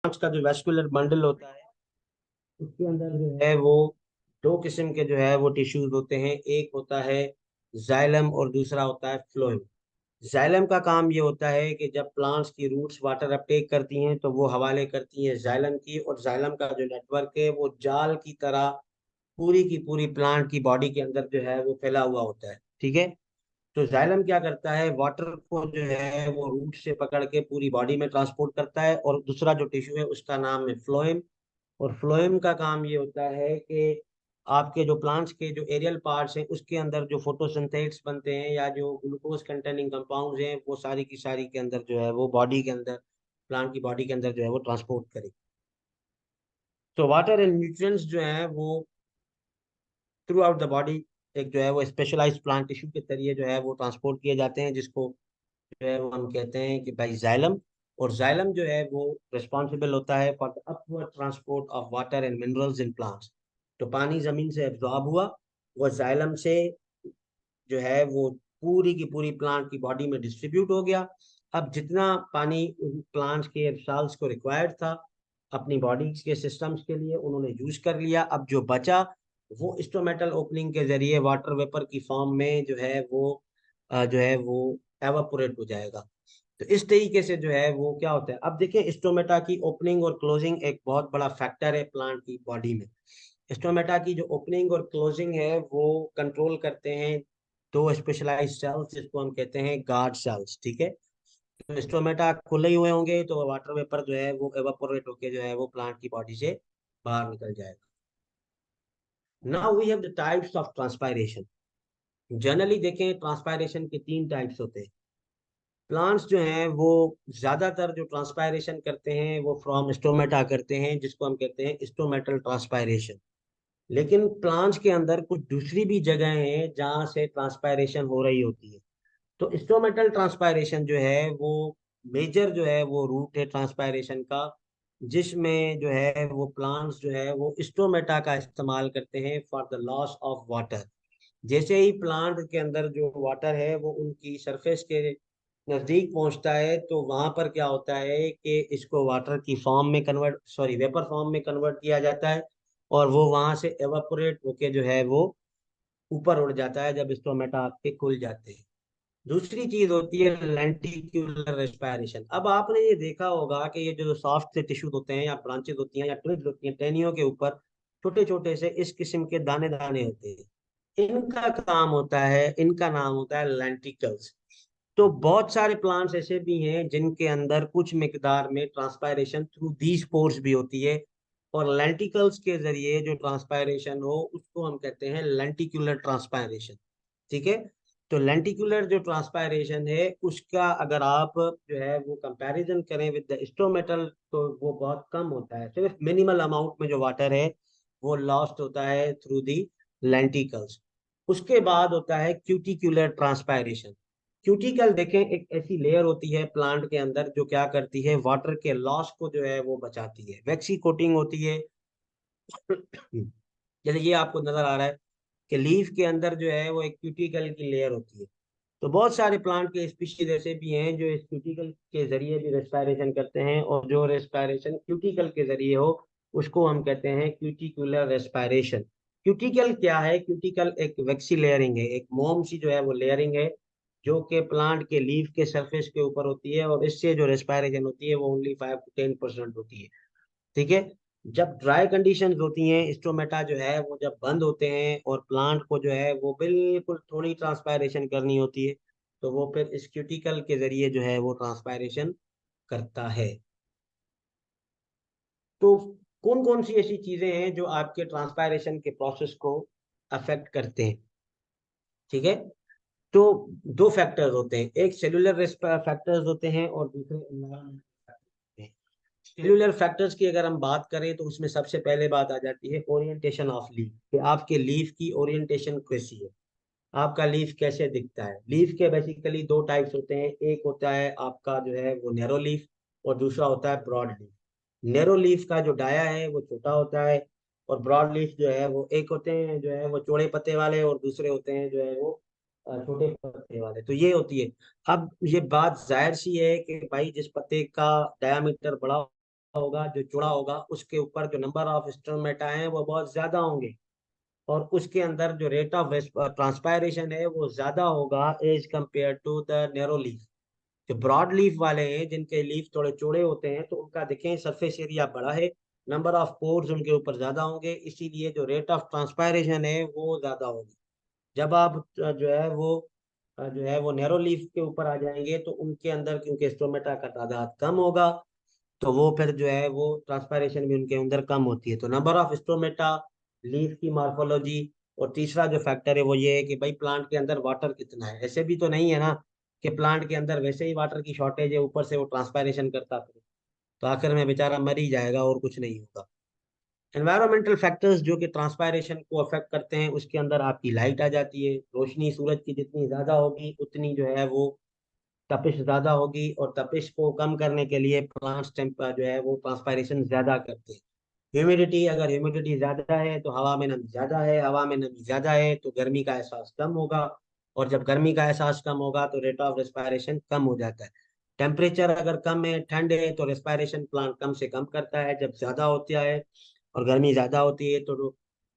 का जो vascular bundle होता है उसके अंदर जो है वो दो किस्म के जो है वो टिश्यूज होते हैं। एक होता है जाइलम और दूसरा होता है फ्लोएम। जाइलम का काम ये होता है कि जब प्लांट्स की रूट्स वाटर अपटेक करती हैं तो वो हवाले करती हैं जाइलम की, और जाइलम का जो नेटवर्क है वो जाल की तरह पूरी की पूरी प्लांट की बॉडी के अंदर जो है वो फैला हुआ होता है। ठीक है। तो जाइलम क्या करता है, वाटर को जो है वो रूट से पकड़ के पूरी बॉडी में ट्रांसपोर्ट करता है। और दूसरा जो टिश्यू है उसका नाम है फ्लोएम। और फ्लोएम का काम ये होता है कि आपके जो प्लांट्स के जो एरियल पार्ट्स हैं उसके अंदर जो फोटोसिंथेट्स बनते हैं या जो ग्लूकोज कंटेनिंग कंपाउंड्स हैं वो सारी की सारी के अंदर जो है वो बॉडी के अंदर, प्लांट की बॉडी के अंदर जो है वो ट्रांसपोर्ट करे। तो वाटर एंड न्यूट्रिएंट्स जो है वो थ्रू आउट द बॉडी एक जो है वो स्पेशलाइज्ड प्लांट टिश्यू के जरिए जो है वो ट्रांसपोर्ट किए जाते हैं, जिसको जो है वो हम कहते हैं कि भाई जाइलम। और जाइलम जो है वो रिस्पॉन्सिबल होता है for the upward transport of water and minerals in plants. तो पानी जमीन से एब्जॉर्ब हुआ, वो जाइलम से जो है वो पूरी की पूरी प्लांट की बॉडी में डिस्ट्रीब्यूट हो गया। अब जितना पानी प्लांट्स के सेल्स को रिक्वायर्ड था अपनी बॉडी के सिस्टम्स के लिए उन्होंने यूज कर लिया। अब जो बचा वो स्टोमेटल ओपनिंग के जरिए वाटर वेपर की फॉर्म में जो है वो एवापोरेट हो जाएगा। तो इस तरीके से जो है वो क्या होता है, अब देखिए स्टोमेटा की ओपनिंग और क्लोजिंग एक बहुत बड़ा फैक्टर है प्लांट की बॉडी में। स्टोमेटा की जो ओपनिंग और क्लोजिंग है वो कंट्रोल करते हैं दो स्पेशलाइज्ड सेल्स जिसको हम कहते हैं गार्ड सेल्स। ठीक है। तो स्टोमेटा खुले ही हुए होंगे तो वाटर वेपर जो है वो एवापोरेट होके जो है वो प्लांट की बॉडी से बाहर निकल जाएगा। Now we have the types of transpiration. Generally देखें ट्रांसपायरेशन के तीन टाइप्स होते हैं। प्लांट्स जो हैं वो ज्यादातर जो ट्रांसपायरेशन करते हैं वो फ्रॉम स्टोमेटा करते हैं, जिसको हम कहते हैं स्टोमेटल ट्रांसपायरेशन। लेकिन प्लांट्स के अंदर कुछ दूसरी भी जगह हैं जहाँ से ट्रांसपायरेशन हो रही होती है। तो स्टोमेटल ट्रांसपायरेशन जो है वो मेजर जो है वो रूट है ट्रांसपायरेशन का, जिसमें जो है वो प्लांट्स जो है वो स्टोमेटा का इस्तेमाल करते हैं for the loss of water. जैसे ही प्लांट के अंदर जो वाटर है वो उनकी सरफेस के नजदीक पहुंचता है तो वहां पर क्या होता है कि इसको वाटर की फॉर्म में कन्वर्ट, सॉरी वेपर फॉर्म में कन्वर्ट किया जाता है, और वो वहां से एवापोरेट होके जो है वो ऊपर उड़ जाता है जब स्टोमेटा आपके खुल जाते हैं। दूसरी चीज होती है लेंटिक्यूलर रेस्पिरेशन। अब आपने ये देखा होगा कि ये जो सॉफ्ट से टिश्यूज होते हैं या ब्रांचेस होती हैं या ट्विल्स होती हैं, टहनियों के ऊपर छोटे छोटे से इस किस्म के दाने दाने होते हैं। इनका काम होता है, इनका नाम होता है लेंटिकल्स। तो बहुत सारे प्लांट्स ऐसे भी हैं जिनके अंदर कुछ मिकदार में ट्रांसपायरेशन थ्रू दीज पोर्स भी होती है, और लेंटिकल्स के जरिए जो ट्रांसपायरेशन हो उसको हम कहते हैं लेंटिकुलर ट्रांसपायरेशन। ठीक है। तो लेंटिकुलर जो ट्रांसपायरेशन है उसका अगर आप जो है वो कंपैरिजन करें विद द स्टोमेटल तो वो बहुत कम होता है, सिर्फ मिनिमल अमाउंट में जो वाटर है वो लॉस्ट होता है थ्रू दी लेंटिकल्स। उसके बाद होता है क्यूटिकुलर ट्रांसपायरेशन। क्यूटिकल देखें एक ऐसी लेयर होती है प्लांट के अंदर जो क्या करती है, वाटर के लॉस को जो है वो बचाती है। वैक्सी कोटिंग होती है। जैसे ये आपको नजर आ रहा है कि लीफ के अंदर जो है वो एक क्यूटिकल की लेयर होती है। तो बहुत सारे प्लांट के स्पीशीज ऐसे भी हैं जो इस क्यूटिकल के जरिए भी रेस्पिरेशन करते हैं, और जो रेस्पिरेशन क्यूटिकल के जरिए हो उसको हम कहते हैं क्यूटिकुलर रेस्पिरेशन। क्यूटिकल क्या है, क्यूटिकल एक वैक्सी लेयरिंग है, एक मोम सी जो है वो लेयरिंग है जो कि प्लांट के लीफ के सरफेस के ऊपर होती है, और इससे जो रेस्पिरेशन होती है वो ओनली 5 to 10% होती है। ठीक है। जब ड्राई कंडीशंस होती हैं स्टोमेटा जो है वो जब बंद होते हैं और प्लांट को जो है वो बिल्कुल थोड़ी ट्रांसपायरेशन करनी होती है तो वो फिर इस क्यूटिकल के जरिए जो है वो ट्रांसपायरेशन करता है। तो कौन कौन सी ऐसी चीजें हैं जो आपके ट्रांसपायरेशन के प्रोसेस को अफेक्ट करते हैं। ठीक है। तो दो फैक्टर्स होते हैं, एक सेलुलर फैक्टर्स होते हैं और दूसरे एनवायरमेंट होते हैं। सेल्यूलर फैक्टर्स की अगर हम बात करें तो उसमें सबसे पहले बात आ जाती है ओरिएंटेशन ऑफ लीफ, कि आपके लीफ की ओरिएंटेशन कैसी है, आपका लीफ कैसे दिखता है। लीफ के बेसिकली दो टाइप्स होते हैं, एक होता है आपका जो है वो नैरो लीफ और दूसरा होता है ब्रॉड लीफ। नैरो लीफ का जो डाया है वो छोटा होता है, और ब्रॉड लीफ जो है वो एक होते हैं जो है वो चौड़े पत्ते वाले और दूसरे होते हैं जो है वो छोटे पत्ते वाले। तो ये होती है। अब ये बात जाहिर सी है कि भाई जिस पत्ते का डायामीटर बड़ा होगा, जो चौड़ा होगा, उसके ऊपर जो नंबर ऑफ स्टोमेटा हैं वो बहुत ज्यादा होंगे, और उसके अंदर जो रेट ऑफ ट्रांसपायरेशन है वो ज्यादा होगा as compare to the narrow leaf. जो ब्रॉड लीफ वाले हैं, जिनके लीफ थोड़े चौड़े होते हैं, तो उनका देखें सरफेस एरिया बड़ा है, नंबर ऑफ पोर्स उनके ऊपर ज्यादा होंगे, इसीलिए जो रेट ऑफ ट्रांसपायरेशन है वो ज्यादा होगी। जब आप जो है वो नैरो लीफ के ऊपर आ जाएंगे, तो उनके अंदर क्योंकि स्टोमेटा का तादाद कम होगा, तो वो फिर जो है वो ट्रांसपायरेशन भी उनके अंदर कम होती है। तो नंबर ऑफ स्टोमेटा, लीफ की मार्फोलॉजी, और तीसरा जो फैक्टर है वो ये है कि भाई प्लांट के अंदर वाटर कितना है। ऐसे भी तो नहीं है ना कि प्लांट के अंदर वैसे ही वाटर की शॉर्टेज है, ऊपर से वो ट्रांसपायरेशन करता फिरे, तो आखिर में बेचारा मर ही जाएगा और कुछ नहीं होगा। एनवायरमेंटल फैक्टर्स जो कि ट्रांसपायरेशन को अफेक्ट करते हैं, उसके अंदर आपकी लाइट आ जाती है। रोशनी सूरज की जितनी ज्यादा होगी, उतनी जो है वो तपिश ज्यादा होगी, और तपिश को कम करने के लिए प्लांट्स जो है वो ट्रांसपायरेशन ज्यादा करते हैं। ह्यूमिडिटी, अगर ह्यूमिडिटी ज्यादा है तो हवा में नमी ज्यादा है, हवा में नमी ज्यादा है तो गर्मी का एहसास कम होगा, और जब गर्मी का एहसास कम होगा तो रेट ऑफ रेस्पायरेशन कम हो जाता है। टेम्परेचर अगर कम है, ठंड है, तो रेस्पायरेशन प्लांट कम से कम करता है। जब ज्यादा होता है और गर्मी ज्यादा होती है, तो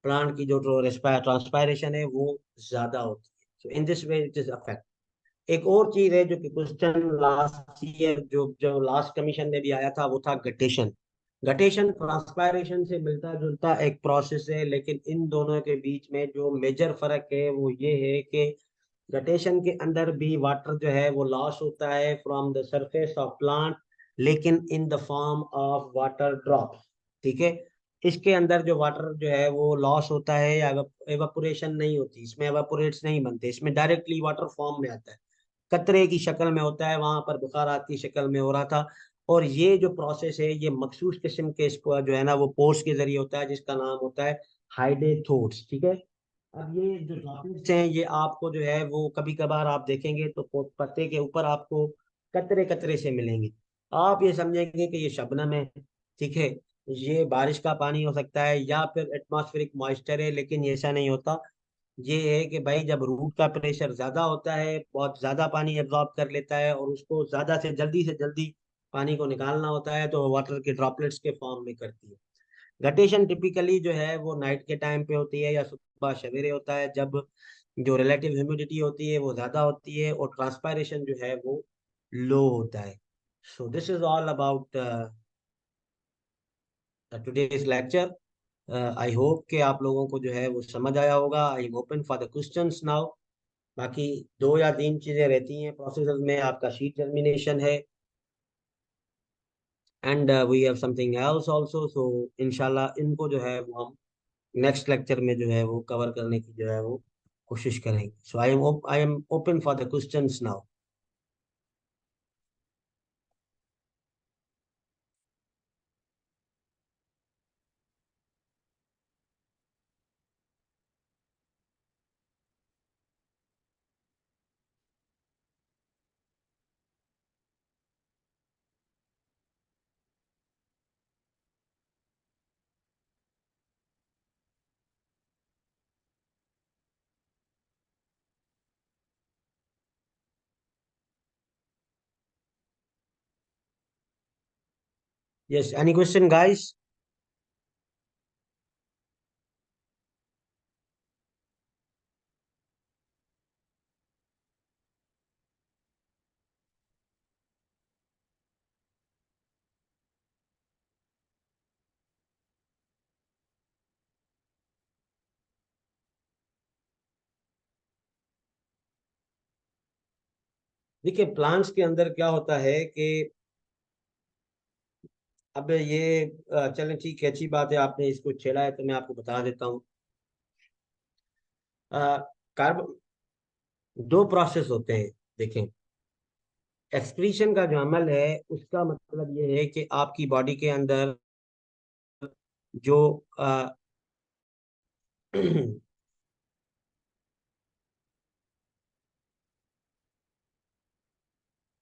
प्लांट की जो ट्रांसपायरेशन है वो ज्यादा होती है। So in this way it is affect. एक और चीज है जो कि क्वेश्चन लास्ट ईयर जो जो लास्ट कमीशन में भी आया था, वो था गटेशन। गटेशन ट्रांसपायरेशन से मिलता जुलता एक प्रोसेस है, लेकिन इन दोनों के बीच में जो मेजर फर्क है वो ये है कि गटेशन के अंदर भी वाटर जो है वो लॉस होता है from the surface of plant, लेकिन in the form of water drop. ठीक है, इसके अंदर जो वाटर जो है वो लॉस होता है, या एवापोरेशन नहीं होती, इसमें एवापोरेट्स नहीं बनते, इसमें डायरेक्टली वाटर फॉर्म में आता है, कतरे की शक्ल में होता है, वहां पर बुखारात की शक्ल में हो रहा था। और ये जो प्रोसेस है ये मखसूस किस्म के इसको जो है ना वो पोर्स के जरिए होता है, जिसका नाम होता है हाइडेथोट्स। ठीक है, अब ये जो ड्रॉपलेट्स हैं ये आपको जो है वो कभी कभार आप देखेंगे तो पत्ते के ऊपर आपको कतरे कतरे से मिलेंगे। आप ये समझेंगे कि ये शबनम है। ठीक है, ये बारिश का पानी हो सकता है या फिर एटमॉस्फेरिक मॉइस्चर है, लेकिन ये ऐसा नहीं होता। ये है कि भाई जब रूट का प्रेशर ज्यादा होता है, बहुत ज्यादा पानी एब्जॉर्ब कर लेता है, और उसको ज्यादा से जल्दी पानी को निकालना होता है, तो वाटर के ड्रॉपलेट्स के फॉर्म में करती है। गटेशन टिपिकली जो है वो नाइट के टाइम पे होती है या सुबह सवेरे होता है, जब जो रिलेटिव ह्यूमिडिटी होती है वो ज्यादा होती है और ट्रांसपायरेशन जो है वो लो होता है। So this is all about today's lecture. I hope कि आप लोगों को जो है वो समझ आया होगा। आई am open for the questions now. बाकी दो या तीन चीजें रहती हैं प्रोसेस में, आपका शीट जर्मिनेशन है, and we have something else also. So इंशाल्लाह इनको जो है वो हम नेक्स्ट लेक्चर में जो है वो कवर करने की जो है वो कोशिश करेंगे। So I am open for the questions now. Yes, any question guys? देखिए, प्लांट्स के अंदर क्या होता है कि अब ये चलें ठीक है, अच्छी बात है, आपने इसको छेड़ा है तो मैं आपको बता देता हूँ। कार्बन दो प्रोसेस होते हैं। देखें, एक्सक्रीशन का जो अमल है उसका मतलब ये है कि आपकी बॉडी के अंदर जो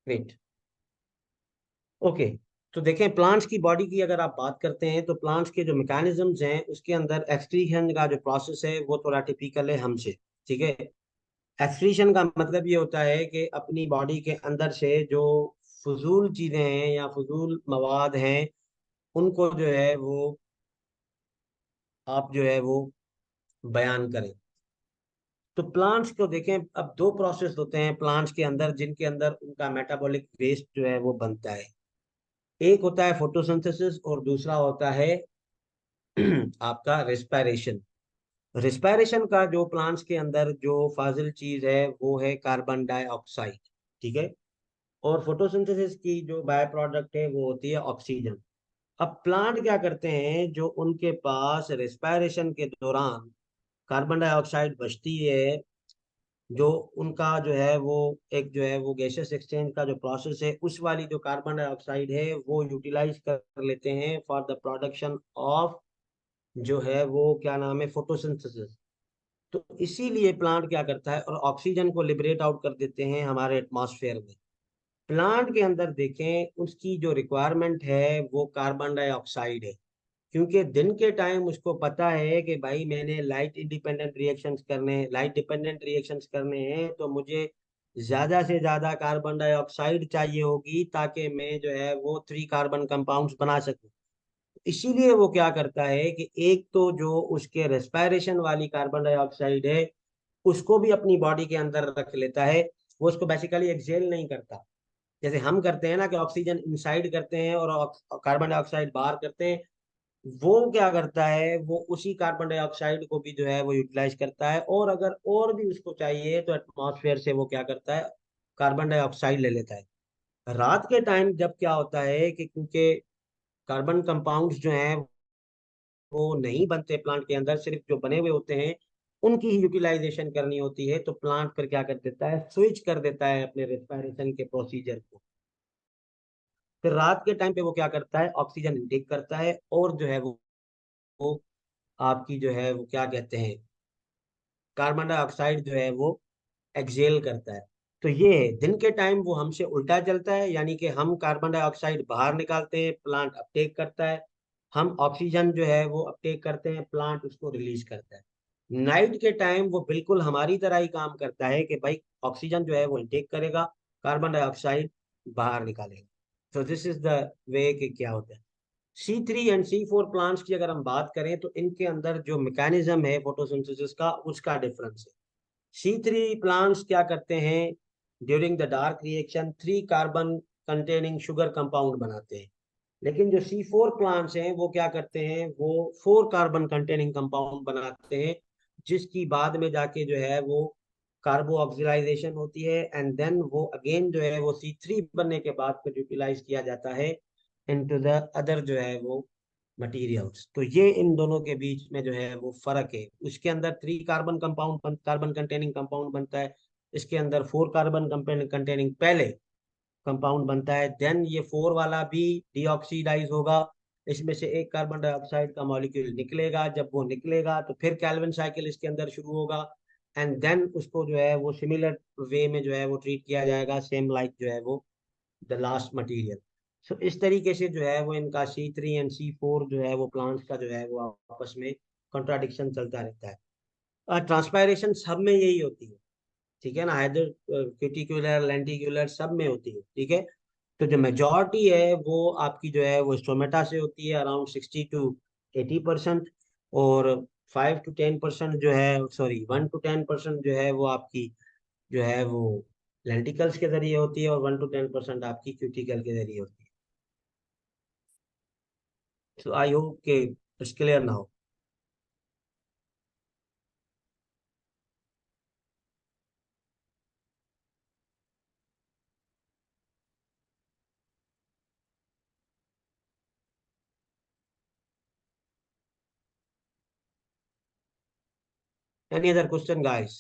वेट, ओके। तो देखें, प्लांट्स की बॉडी की अगर आप बात करते हैं, तो प्लांट्स के जो मैकेनिज्म्स हैं उसके अंदर एक्सक्रीशन का जो प्रोसेस है वो थोड़ा टिपिकल है हमसे। ठीक है, एक्सक्रीशन का मतलब ये होता है कि अपनी बॉडी के अंदर से जो फजूल चीजें हैं या फजूल मवाद हैं उनको जो है वो आप जो है वो बयान करें। तो प्लांट्स को देखें, अब दो प्रोसेस होते हैं प्लांट्स के अंदर जिनके अंदर उनका मेटाबॉलिक वेस्ट जो है वो बनता है। एक होता है फोटोसिंथेसिस और दूसरा होता है आपका रेस्पिरेशन। रिस्पायरेशन का जो प्लांट्स के अंदर जो फाजिल चीज है वो है कार्बन डाइऑक्साइड, ठीक है। और फोटोसिंथेसिस की जो बाय प्रोडक्ट है वो होती है ऑक्सीजन। अब प्लांट क्या करते हैं, जो उनके पास रिस्पायरेशन के दौरान कार्बन डाइऑक्साइड बचती है, जो उनका जो है वो एक जो है वो गैसेस एक्सचेंज का जो प्रोसेस है, उस वाली जो कार्बन डाइऑक्साइड है वो यूटिलाइज कर लेते हैं फॉर द प्रोडक्शन ऑफ जो है वो क्या नाम है, फोटोसिंथेसिस। तो इसीलिए प्लांट क्या करता है और ऑक्सीजन को लिबरेट आउट कर देते हैं हमारे एटमॉस्फेयर में। प्लांट के अंदर देखें उसकी जो रिक्वायरमेंट है वो कार्बन डाइऑक्साइड है, क्योंकि दिन के टाइम उसको पता है कि भाई मैंने लाइट डिपेंडेंट रिएक्शंस करने हैं, तो मुझे ज्यादा से ज्यादा कार्बन डाइऑक्साइड चाहिए होगी ताकि मैं जो है वो 3 कार्बन कंपाउंड्स बना सकूं। इसीलिए वो क्या करता है कि एक तो जो उसके रेस्पायरेशन वाली कार्बन डाइऑक्साइड है उसको भी अपनी बॉडी के अंदर रख लेता है। वो उसको बेसिकली एक्सेल नहीं करता, जैसे हम करते हैं ना कि ऑक्सीजन इनसाइड करते हैं और कार्बन डाइऑक्साइड बाहर करते हैं। वो क्या करता है, वो उसी कार्बन डाइऑक्साइड को भी जो है वो यूटिलाइज करता है, और अगर और भी उसको चाहिए तो एटमॉस्फेयर से वो क्या करता है, कार्बन डाइऑक्साइड ले लेता है। रात के टाइम जब क्या होता है कि क्योंकि कार्बन कंपाउंड्स जो हैं वो नहीं बनते प्लांट के अंदर, सिर्फ जो बने हुए होते हैं उनकी ही यूटिलाइजेशन करनी होती है, तो प्लांट फिर क्या कर देता है, स्विच कर देता है अपने रेस्पिरेशन के प्रोसीजर को। फिर रात के टाइम पे वो क्या करता है, ऑक्सीजन इनटेक करता है और जो है वो आपकी जो है वो क्या कहते हैं, कार्बन डाइऑक्साइड जो है वो एक्सेल करता है। तो ये है, दिन के टाइम वो हमसे उल्टा चलता है, यानी कि हम कार्बन डाइऑक्साइड बाहर निकालते हैं, प्लांट अपटेक करता है। हम ऑक्सीजन जो है वो अपटेक करते हैं, प्लांट उसको रिलीज करता है। नाइट के टाइम वो बिल्कुल हमारी तरह ही काम करता है कि भाई ऑक्सीजन जो है वो इनटेक करेगा, कार्बन डाइऑक्साइड बाहर निकालेगा। तो दिस इज द वे कि क्या होता है। C3 एंड C4 प्लांट्स की अगर हम बात करें तो इनके अंदर जो मैकेनिज्म है फोटोसिंथेसिस का उसका डिफरेंस है। C3 प्लांट्स क्या करते हैं, during the dark reaction 3 carbon containing sugar compound बनाते हैं। लेकिन जो C4 प्लांट्स हैं वो क्या करते हैं, वो 4 कार्बन कंटेनिंग कंपाउंड बनाते हैं, जिसकी बाद में जाके जो है वो कार्बो ऑक्सिलाइजेशन होती है, एंड देन वो अगेन जो है वो C3 बनने के बाद फिर यूटिलाइज किया जाता है इनटू द अदर जो है वो मटीरियल्स। तो ये इन दोनों के बीच में जो है वो फर्क है। उसके अंदर 3 कार्बन कार्बन कंटेनिंग कंपाउंड बनता है, इसके अंदर 4 कार्बन कंटेनिंग पहले कंपाउंड बनता है, देन ये 4 वाला भी डीऑक्सीडाइज होगा। इसमें से एक कार्बन डाइऑक्साइड का मॉलिक्यूल निकलेगा, जब वो निकलेगा तो फिर कैल्विन साइकिल इसके अंदर शुरू होगा, एंड देन उसको जो है वो सिमिलर वे में जो है वो ट्रीट किया जाएगा, सेम लाइक जो है वो द लास्ट मटीरियल। सो इस तरीके से जो है वो इनका C3 एंड C4 जो है वो प्लांट्स का जो है वो आपस में कॉन्ट्राडिक्शन चलता रहता है। ट्रांसपायरेशन सब में यही होती है, ठीक है ना, हाइड्रो क्यूटिकुलर लेंटिकुलर सब में होती है, ठीक है। तो जो मेजोरिटी है वो आपकी जो है वो स्टोमेटा से होती है, अराउंड 60 to 80%। और 5 to 10% जो है, सॉरी 1 to 10% जो है वो आपकी जो है वो लेंटिकल्स के जरिए होती है, और 1 to 10% आपकी क्यूटिकल के जरिए होती है। तो आई होप के इट्स क्लियर ना हो। Any other question guys?